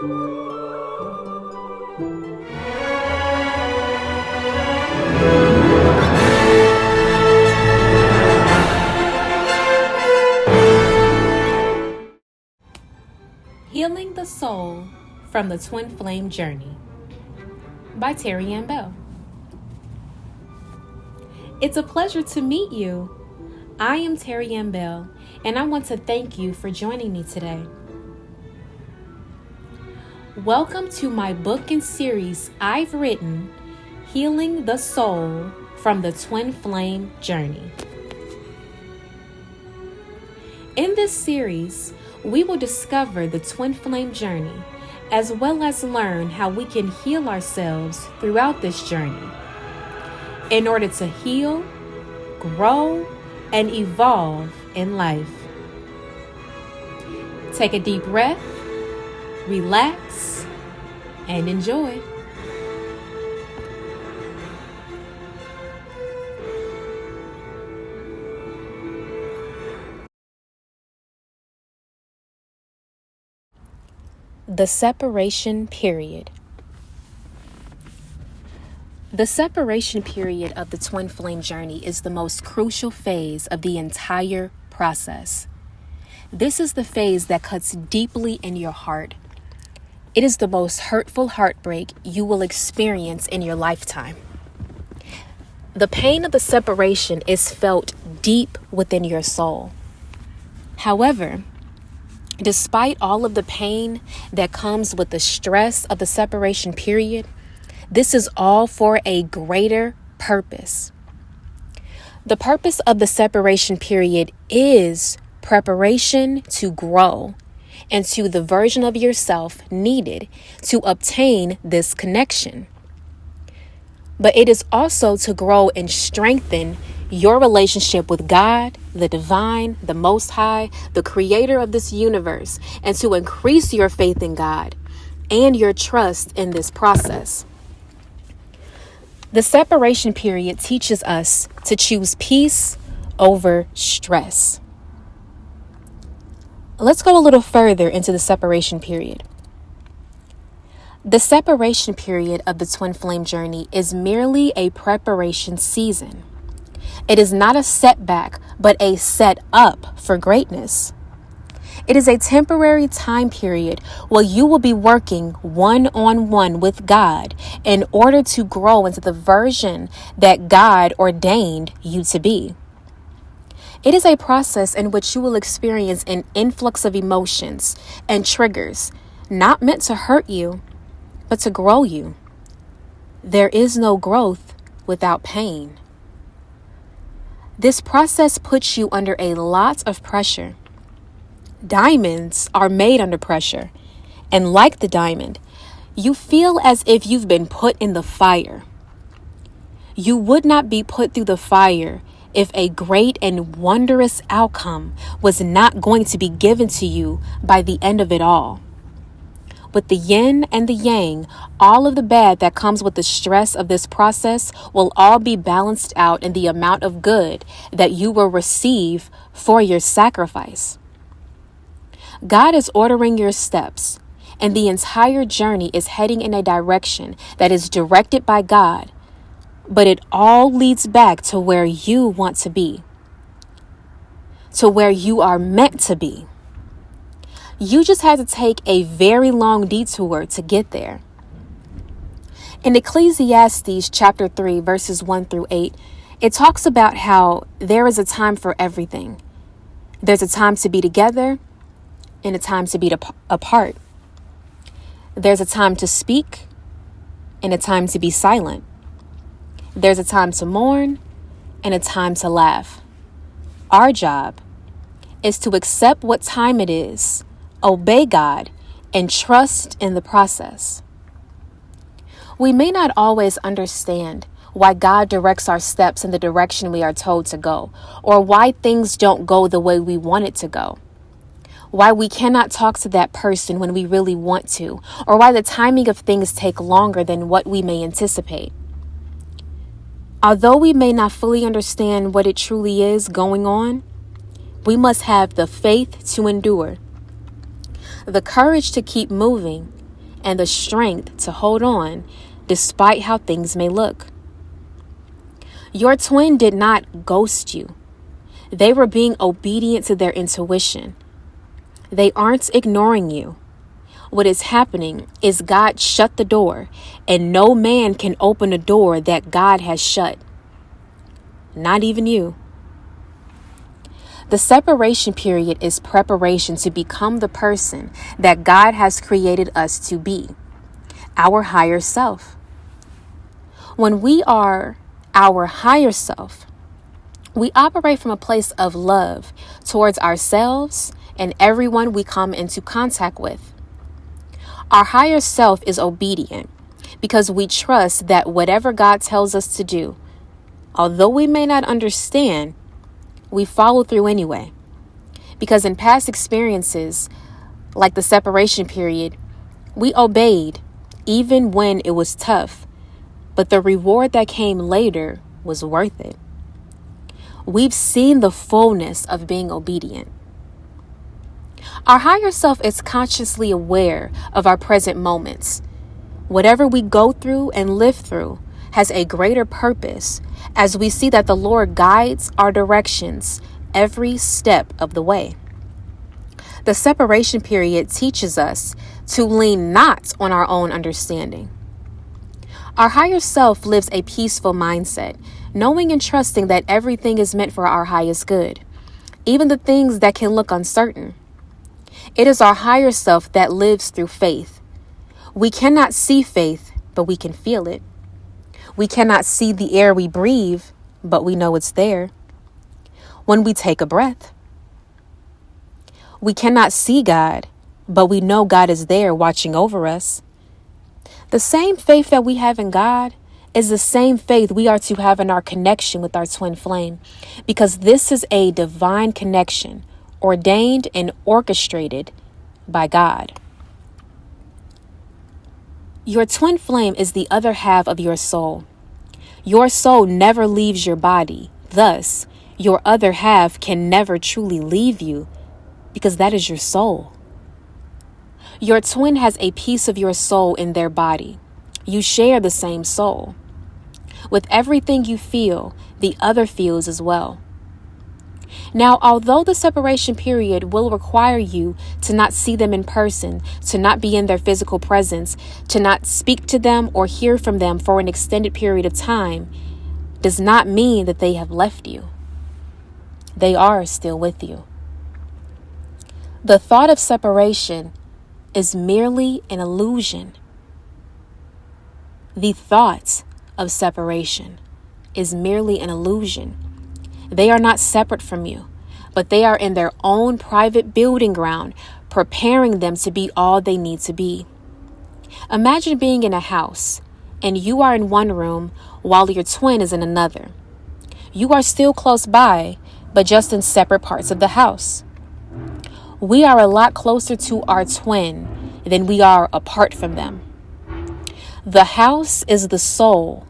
Healing the Soul from the Twin Flame Journey by Terriann Belle. It's a pleasure to meet you. I am Terriann Belle, and I want to thank you for joining me today. Welcome to my book and series I've written, Healing the Soul from the Twin Flame Journey. In this series, we will discover the twin flame journey, as well as learn how we can heal ourselves throughout this journey in order to heal, grow, and evolve in life. Take a deep breath, relax, and enjoy. The separation period. The separation period of the twin flame journey is the most crucial phase of the entire process. This is the phase that cuts deeply in your heart. It is the most hurtful heartbreak you will experience in your lifetime. The pain of the separation is felt deep within your soul. However, despite all of the pain that comes with the stress of the separation period, this is all for a greater purpose. The purpose of the separation period is preparation to grow into the version of yourself needed to obtain this connection. But it is also to grow and strengthen your relationship with God, the divine, the Most High, the creator of this universe, and to increase your faith in God and your trust in this process. The separation period teaches us to choose peace over stress. Let's go a little further into the separation period. The separation period of the twin flame journey is merely a preparation season. It is not a setback, but a set up for greatness. It is a temporary time period where you will be working one-on-one with God in order to grow into the version that God ordained you to be. It is a process in which you will experience an influx of emotions and triggers, not meant to hurt you, but to grow you. There is no growth without pain. This process puts you under a lot of pressure. Diamonds are made under pressure, and like the diamond, you feel as if you've been put in the fire. You would not be put through the fire if a great and wondrous outcome was not going to be given to you by the end of it all. With the yin and the yang, all of the bad that comes with the stress of this process will all be balanced out in the amount of good that you will receive for your sacrifice. God is ordering your steps, and the entire journey is heading in a direction that is directed by God, but it all leads back to where you want to be, to where you are meant to be. You just had to take a very long detour to get there. In Ecclesiastes chapter 3, verses 1 through 8, it talks about how there is a time for everything. There's a time to be together and a time to be apart. There's a time to speak and a time to be silent. There's a time to mourn and a time to laugh. Our job is to accept what time it is, obey God, and trust in the process. We may not always understand why God directs our steps in the direction we are told to go, or why things don't go the way we want it to go, why we cannot talk to that person when we really want to, or why the timing of things take longer than what we may anticipate. Although we may not fully understand what it truly is going on, we must have the faith to endure, the courage to keep moving, and the strength to hold on despite how things may look. Your twin did not ghost you. They were being obedient to their intuition. They aren't ignoring you. What is happening is God shut the door, and no man can open a door that God has shut. Not even you. The separation period is preparation to become the person that God has created us to be, our higher self. When we are our higher self, we operate from a place of love towards ourselves and everyone we come into contact with. Our higher self is obedient because we trust that whatever God tells us to do, although we may not understand, we follow through anyway. Because in past experiences, like the separation period, we obeyed even when it was tough, but the reward that came later was worth it. We've seen the fullness of being obedient. Our higher self is consciously aware of our present moments. Whatever we go through and live through has a greater purpose as we see that the Lord guides our directions every step of the way. The separation period teaches us to lean not on our own understanding. Our higher self lives a peaceful mindset, knowing and trusting that everything is meant for our highest good, even the things that can look uncertain. It is our higher self that lives through faith. We cannot see faith, but we can feel it. We cannot see the air we breathe, but we know it's there. When we take a breath, we cannot see God, but we know God is there watching over us. The same faith that we have in God is the same faith we are to have in our connection with our twin flame, because this is a divine connection, ordained and orchestrated by God. Your twin flame is the other half of your soul. Your soul never leaves your body. Thus, your other half can never truly leave you because that is your soul. Your twin has a piece of your soul in their body. You share the same soul. With everything you feel, the other feels as well. Now, although the separation period will require you to not see them in person, to not be in their physical presence, to not speak to them or hear from them for an extended period of time, does not mean that they have left you. They are still with you. The thought of separation is merely an illusion. The thought of separation is merely an illusion. They are not separate from you, but they are in their own private building ground, preparing them to be all they need to be. Imagine being in a house and you are in one room while your twin is in another. You are still close by, but just in separate parts of the house. We are a lot closer to our twin than we are apart from them. The house is the soul,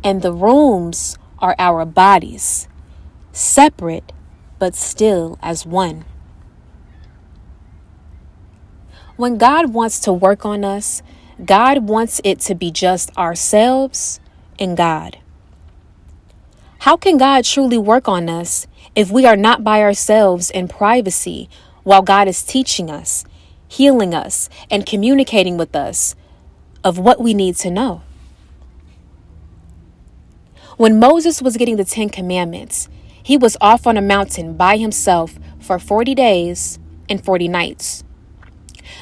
and the rooms are our bodies, separate but still as one. When God wants to work on us, God wants it to be just ourselves and God. How can God truly work on us if we are not by ourselves in privacy while God is teaching us, healing us, and communicating with us of what we need to know? When Moses was getting the 10 Commandments, he was off on a mountain by himself for 40 days and 40 nights.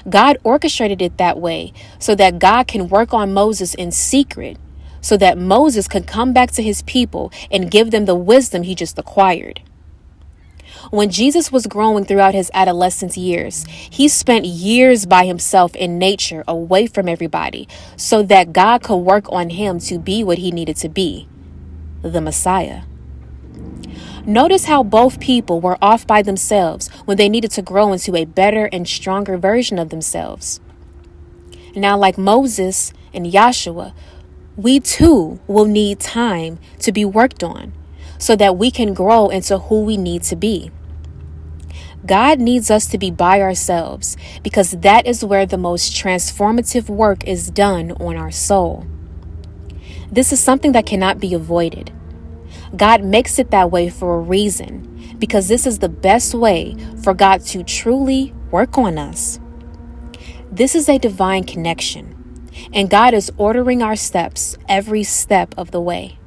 God orchestrated it that way so that God can work on Moses in secret, so that Moses could come back to his people and give them the wisdom he just acquired. When Jesus was growing throughout his adolescent years, he spent years by himself in nature, away from everybody, so that God could work on him to be what he needed to be, the Messiah. Notice how both people were off by themselves when they needed to grow into a better and stronger version of themselves. Now, like Moses and Yahshua, we too will need time to be worked on so that we can grow into who we need to be. God needs us to be by ourselves because that is where the most transformative work is done on our soul. This is something that cannot be avoided. God makes it that way for a reason, because this is the best way for God to truly work on us. This is a divine connection, and God is ordering our steps every step of the way.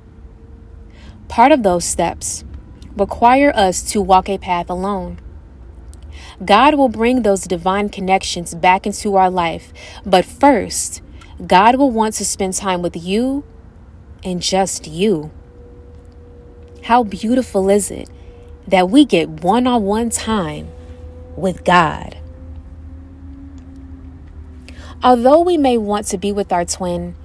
Part of those steps require us to walk a path alone. God will bring those divine connections back into our life, but first, God will want to spend time with you and just you. How beautiful is it that we get one-on-one time with God? Although we may want to be with our twin,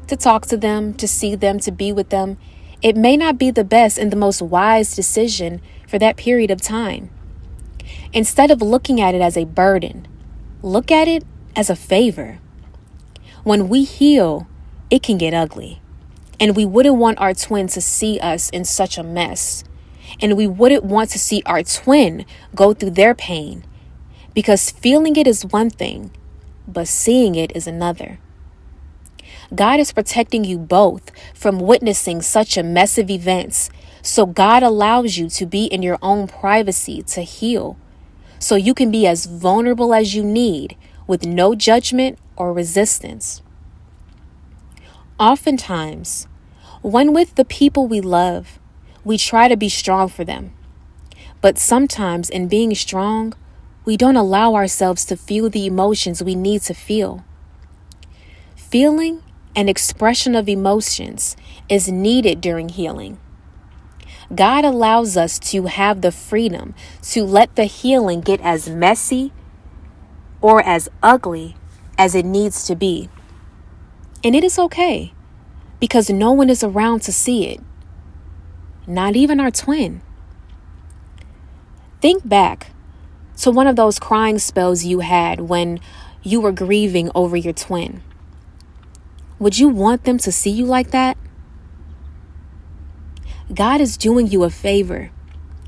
to talk to them, to see them, to be with them, it may not be the best and the most wise decision for that period of time. Instead of looking at it as a burden, look at it as a favor. When we heal, it can get ugly. And we wouldn't want our twin to see us in such a mess. And we wouldn't want to see our twin go through their pain. Because feeling it is one thing, but seeing it is another. God is protecting you both from witnessing such a mess of events. So God allows you to be in your own privacy to heal, so you can be as vulnerable as you need with no judgment or resistance. Oftentimes, when with the people we love, we try to be strong for them. But sometimes in being strong, we don't allow ourselves to feel the emotions we need to feel. Feeling and expression of emotions is needed during healing. God allows us to have the freedom to let the healing get as messy or as ugly as it needs to be. And it is okay, because no one is around to see it, not even our twin. Think back to one of those crying spells you had when you were grieving over your twin. Would you want them to see you like that? God is doing you a favor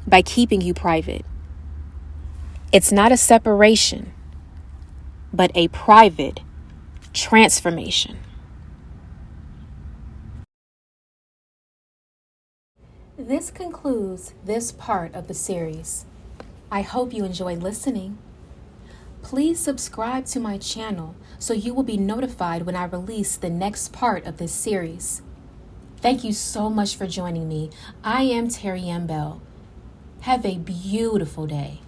by keeping you private. It's not a separation, but a private transformation. This concludes this part of the series. I hope you enjoyed listening. Please subscribe to my channel so you will be notified when I release the next part of this series. Thank you so much for joining me. I am Terriann Belle. Have a beautiful day.